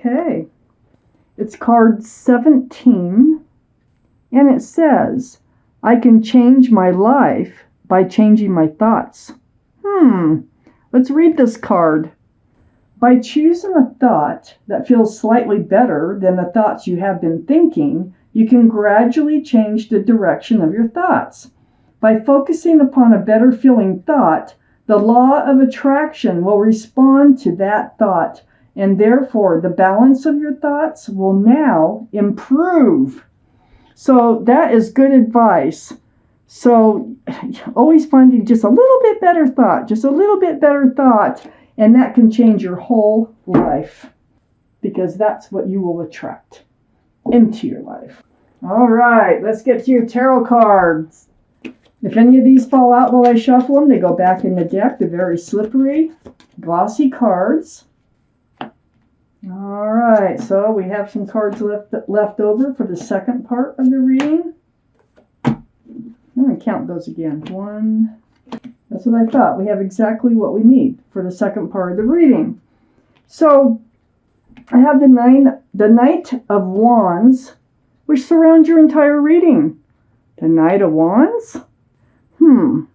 Okay. It's card 17, and it says, I can change my life by changing my thoughts. Let's read this card. By choosing a thought that feels slightly better than the thoughts you have been thinking, you can gradually change the direction of your thoughts. By focusing upon a better feeling thought, the law of attraction will respond to that thought, and therefore the balance of your thoughts will now improve. So that is good advice. So always finding just a little bit better thought, and that can change your whole life, because that's what you will attract into your life. All right, let's get to your tarot cards. If any of these fall out while I shuffle them, they go back in the deck. They're very slippery, glossy cards. All right, so we have some cards left over for the second part of the reading. I'm going to count those again. 1. That's what I thought. We have exactly what we need for the second part of the reading. So I have the Knight of Wands, which surrounds your entire reading. The Knight of Wands?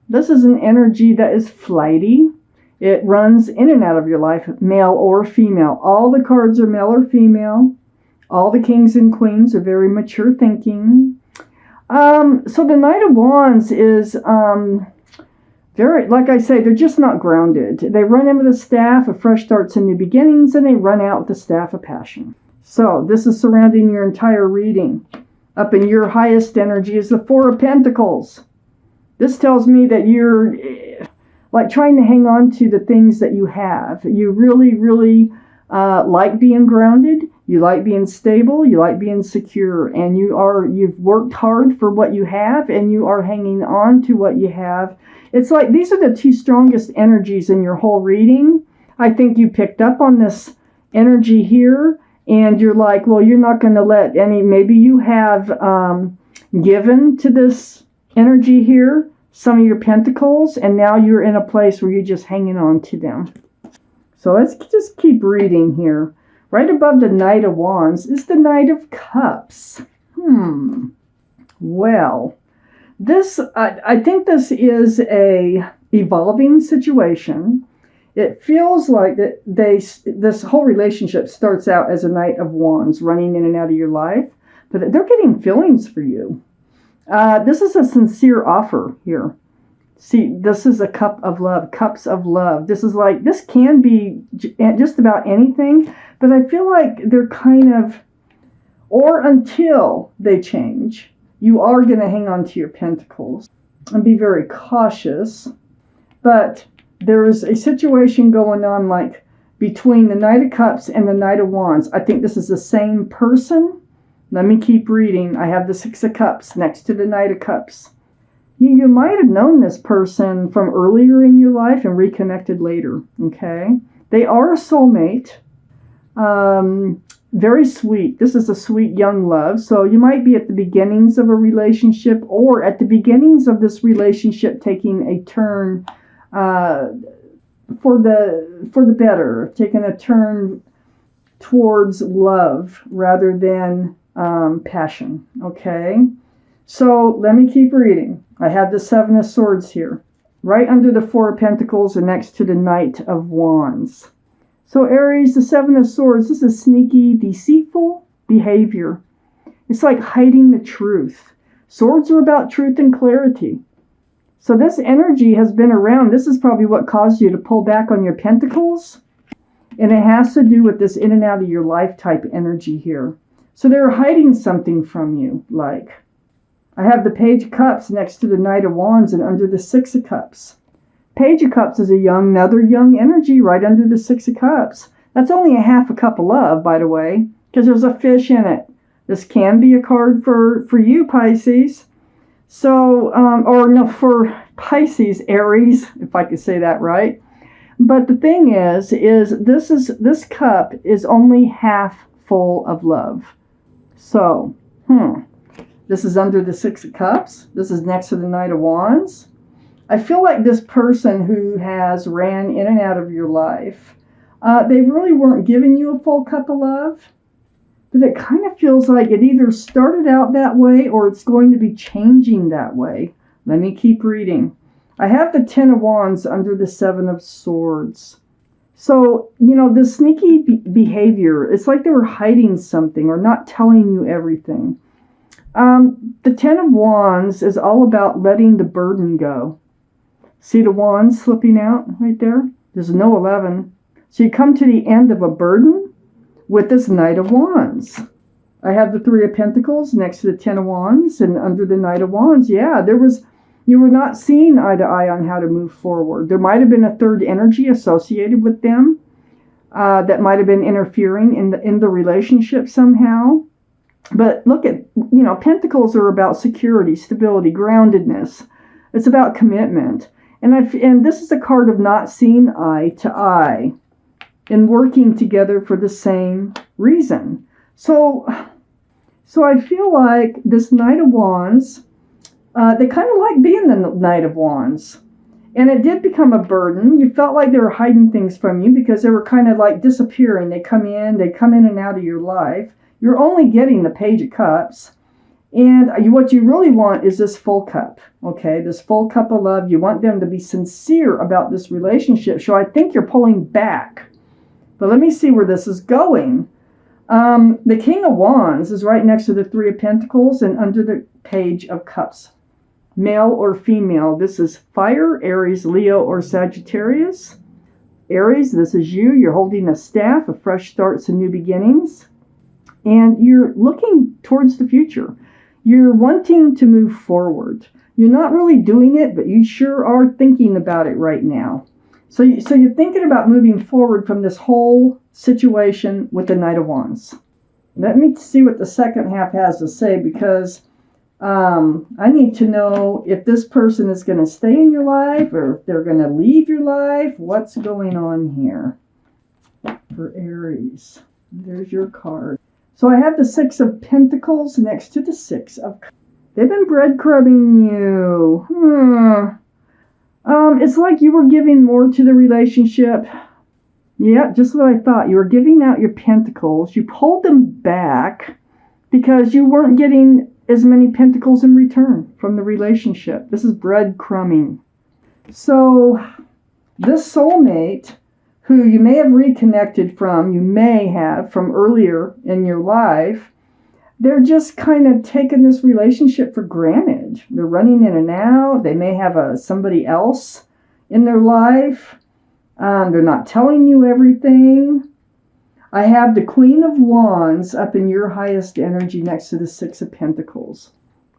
This is an energy that is flighty. It runs in and out of your life, male or female. All the cards are male or female. All the kings and queens are very mature thinking. So the Knight of Wands is very, like I say, they're just not grounded. They run in with the staff of fresh starts and new beginnings, and they run out with the staff of passion. So this is surrounding your entire reading. Up in your highest energy is the Four of Pentacles. This tells me that you're like trying to hang on to the things that you have. You really like being grounded. You like being stable. You like being secure, and you've worked hard for what you have, and you are hanging on to what you have. It's like these are the two strongest energies in your whole reading. I think you picked up on this energy here, and you're like, well, you're not going to let any. Maybe you have given to this energy here some of your pentacles, and now you're in a place where you're just hanging on to them. So let's just keep reading here. Right above the Knight of Wands is the Knight of Cups. Well, this I think this is a evolving situation. It feels like that this whole relationship starts out as a Knight of Wands running in and out of your life, but they're getting feelings for you. This is a sincere offer here. See, this is a cup of love, cups of love. This is like, this can be just about anything, but I feel like they're kind of, or until they change, you are going to hang on to your pentacles and be very cautious. But there is a situation going on like between the Knight of Cups and the Knight of Wands. I think this is the same person. Let me keep reading. I have the Six of Cups next to the Knight of Cups. You might have known this person from earlier in your life and reconnected later, okay? They are a soulmate. Very sweet. This is a sweet young love. So you might be at the beginnings of a relationship, or at the beginnings of this relationship taking a turn for the better, taking a turn towards love rather than passion, okay? So let me keep reading. I have the Seven of Swords here, right under the Four of Pentacles and next to the Knight of Wands. So Aries, the Seven of Swords, this is sneaky, deceitful behavior. It's like hiding the truth. Swords are about truth and clarity. So this energy has been around. This is probably what caused you to pull back on your pentacles. And it has to do with this in and out of your life type energy here. So they're hiding something from you, like. I have the Page of Cups next to the Knight of Wands and under the Six of Cups. Page of Cups is another young energy right under the Six of Cups. That's only a half a cup of love, by the way, because there's a fish in it. This can be a card for you, Pisces. So, or no, for Pisces, Aries, if I could say that right. But the thing is this cup is only half full of love. So, this is under the Six of Cups. This is next to the Knight of Wands. I feel like this person who has ran in and out of your life They really weren't giving you a full cup of love. But it kind of feels like it either started out that way or it's going to be changing that way. Let me keep reading. I have the Ten of Wands under the Seven of Swords. So, this sneaky behavior, it's like they were hiding something or not telling you everything. The Ten of Wands is all about letting the burden go. See the wands slipping out right there? There's no 11. So you come to the end of a burden with this Knight of Wands. I have the Three of Pentacles next to the Ten of Wands, and under the Knight of Wands, yeah, you were not seeing eye to eye on how to move forward. There might have been a third energy associated with them that might have been interfering in the relationship somehow. But look at, Pentacles are about security, stability, groundedness. It's about commitment. And this is a card of not seeing eye to eye and working together for the same reason. So I feel like this Knight of Wands, they kind of like being the Knight of Wands. And it did become a burden. You felt like they were hiding things from you because they were kind of like disappearing. They come in and out of your life. You're only getting the Page of Cups. And what you really want is this full cup, okay? This full cup of love. You want them to be sincere about this relationship. So I think you're pulling back. But let me see where this is going. The King of Wands is right next to the Three of Pentacles and under the Page of Cups. Male or female, this is fire, Aries, Leo, or Sagittarius. Aries, this is you. You're holding a staff of fresh starts and new beginnings. And you're looking towards the future. You're wanting to move forward. You're not really doing it, but you sure are thinking about it right now. So you're thinking about moving forward from this whole situation with the Knight of Wands. Let me see what the second half has to say, because I need to know if this person is going to stay in your life or if they're going to leave your life. What's going on here for Aries? There's your card. So I have the Six of Pentacles next to the Six of Cups. They've been breadcrumbing you. It's like you were giving more to the relationship. Yeah, just what I thought. You were giving out your pentacles. You pulled them back because you weren't getting as many pentacles in return from the relationship. This is breadcrumbing. So this soulmate, who you may have reconnected from, you may have from earlier in your life, they're just kind of taking this relationship for granted. They're running in and out. They may have somebody else in their life. They're not telling you everything. I have the Queen of Wands up in your highest energy next to the Six of Pentacles.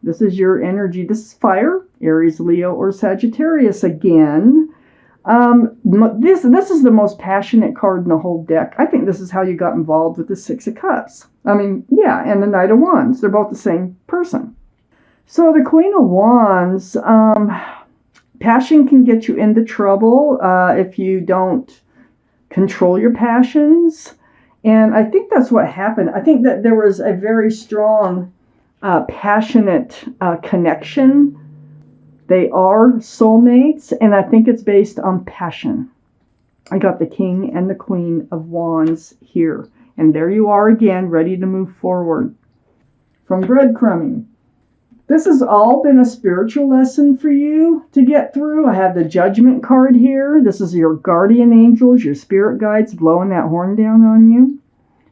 This is your energy. This is fire, Aries, Leo, or Sagittarius again. This is the most passionate card in the whole deck. I think this is how you got involved with the Six of Cups. I mean, yeah, and the Knight of Wands. They're both the same person. So the Queen of Wands, passion can get you into trouble if you don't control your passions. And I think that's what happened. I think that there was a very strong, passionate connection. They are soulmates, and I think it's based on passion. I got the King and the Queen of Wands here. And there you are again, ready to move forward. From breadcrumbing. This has all been a spiritual lesson for you to get through. I have the Judgment card here. This is your guardian angels, your spirit guides blowing that horn down on you.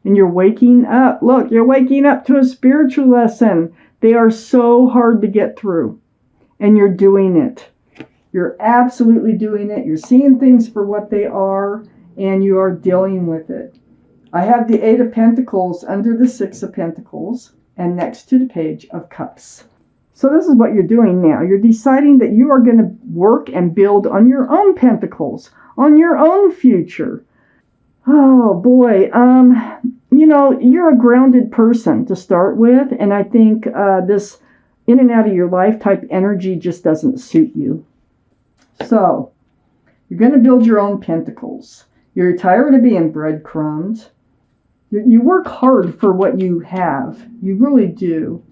And you're waking up. Look, you're waking up to a spiritual lesson. They are so hard to get through. And you're doing it. You're absolutely doing it. You're seeing things for what they are, and you are dealing with it. I have the Eight of Pentacles under the Six of Pentacles and next to the Page of Cups. So this is what you're doing now. You're deciding that you are going to work and build on your own pentacles, on your own future. Oh boy, you're a grounded person to start with, and I think this in and out of your life type energy just doesn't suit you. So, you're going to build your own pentacles. You're tired of being breadcrumbed. You work hard for what you have. You really do.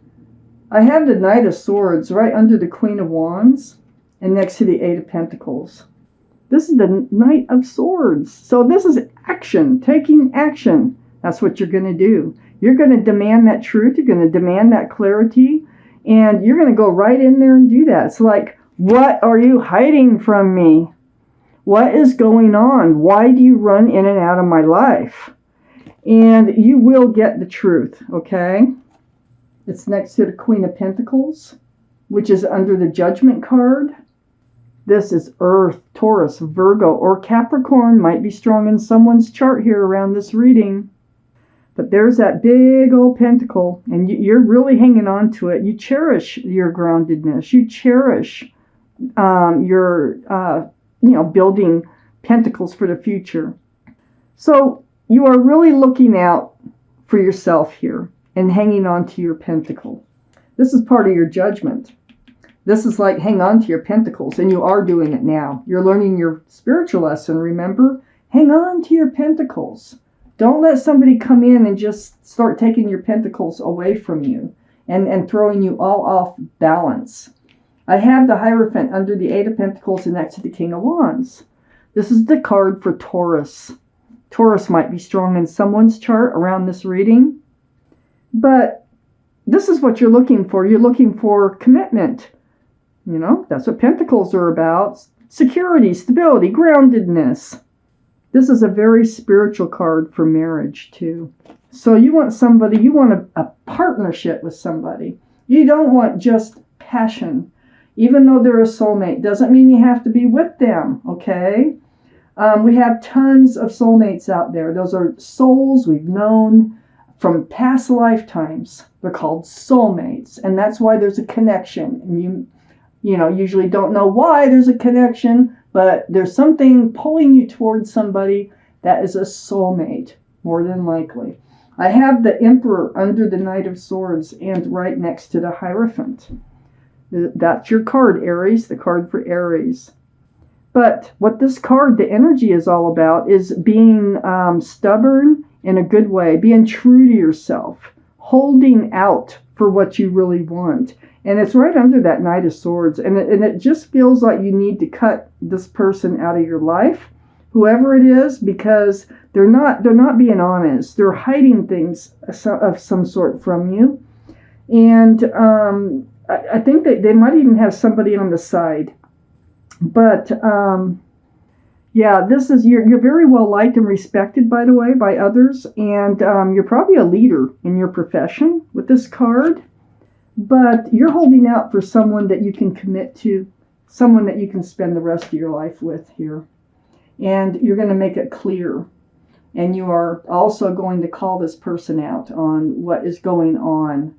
I have the Knight of Swords right under the Queen of Wands and next to the Eight of Pentacles. This is the Knight of Swords. So this is action, taking action. That's what you're going to do. You're going to demand that truth. You're going to demand that clarity. And you're going to go right in there and do that. It's like, what are you hiding from me? What is going on? Why do you run in and out of my life? And you will get the truth, okay? It's next to the Queen of Pentacles, which is under the Judgment card. This is Earth, Taurus, Virgo, or Capricorn. Might be strong in someone's chart here around this reading. But there's that big old pentacle, and you're really hanging on to it. You cherish your groundedness. You cherish your, building pentacles for the future. So you are really looking out for yourself here and hanging on to your pentacle. This is part of your judgment. This is like hang on to your pentacles, and you are doing it now. You're learning your spiritual lesson, remember? Hang on to your pentacles. Don't let somebody come in and just start taking your pentacles away from you and throwing you all off balance. I have the Hierophant under the Eight of Pentacles and next to the King of Wands. This is the card for Taurus. Taurus might be strong in someone's chart around this reading. But this is what you're looking for. You're looking for commitment. You know, that's what Pentacles are about. Security, stability, groundedness. This is a very spiritual card for marriage, too. So you want somebody, you want a partnership with somebody. You don't want just passion. Even though they're a soulmate, doesn't mean you have to be with them, okay? We have tons of soulmates out there. Those are souls we've known from past lifetimes. They're called soulmates, and that's why there's a connection. And you know, usually don't know why there's a connection, but there's something pulling you towards somebody that is a soulmate, more than likely. I have the Emperor under the Knight of Swords and right next to the Hierophant. That's your card, Aries, the card for Aries. But what this card, the energy is all about, is being stubborn in a good way, being true to yourself, holding out for what you really want. And it's right under that Knight of Swords. And it just feels like you need to cut this person out of your life, whoever it is, because they're not being honest. They're hiding things of some sort from you. And I think that they might even have somebody on the side. But yeah, this is you're very well liked and respected, by the way, by others. And you're probably a leader in your profession with this card. But you're holding out for someone that you can commit to, someone that you can spend the rest of your life with here. And you're going to make it clear. And you are also going to call this person out on what is going on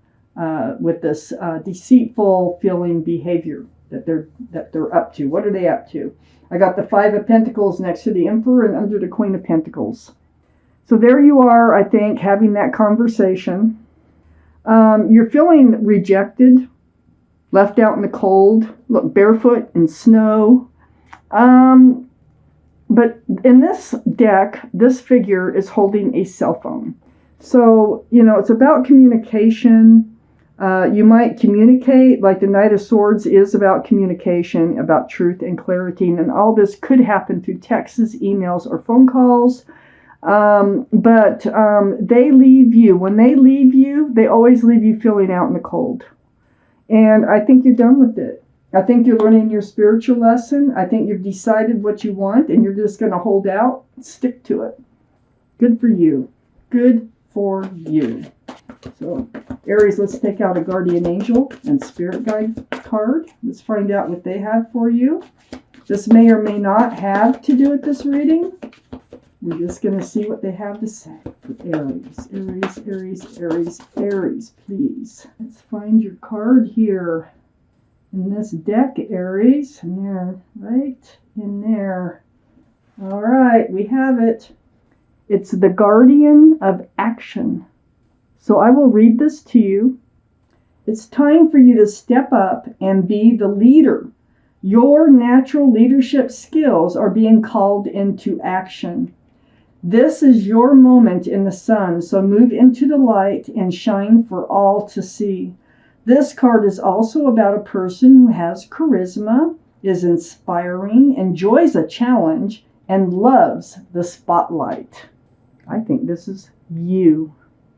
with this deceitful feeling behavior that they're up to. What are they up to? I got the Five of Pentacles next to the Emperor and under the Queen of Pentacles. So there you are, I think, having that conversation. You're feeling rejected, left out in the cold, look, barefoot in snow. But in this deck, this figure is holding a cell phone. So, you know, it's about communication. You might communicate, like the Knight of Swords is about communication, about truth and clarity. And all this could happen through texts, emails, or phone calls. But they leave you. When they leave you, they always leave you feeling out in the cold. And I think you're done with it. I think you're learning your spiritual lesson. I think you've decided what you want, and you're just going to hold out, stick to it. Good for you. Good for you. So, Aries, let's take out a guardian angel and spirit guide card. Let's find out what they have for you. This may or may not have to do with this reading. We're just going to see what they have to say for Aries. Aries, Aries, Aries, Aries, please. Let's find your card here in this deck, Aries. And there, right in there. All right, we have it. It's the Guardian of Action. So I will read this to you. It's time for you to step up and be the leader. Your natural leadership skills are being called into action. This is your moment in the sun, so move into the light and shine for all to see. This card is also about a person who has charisma, is inspiring, enjoys a challenge, and loves the spotlight. I think this is you.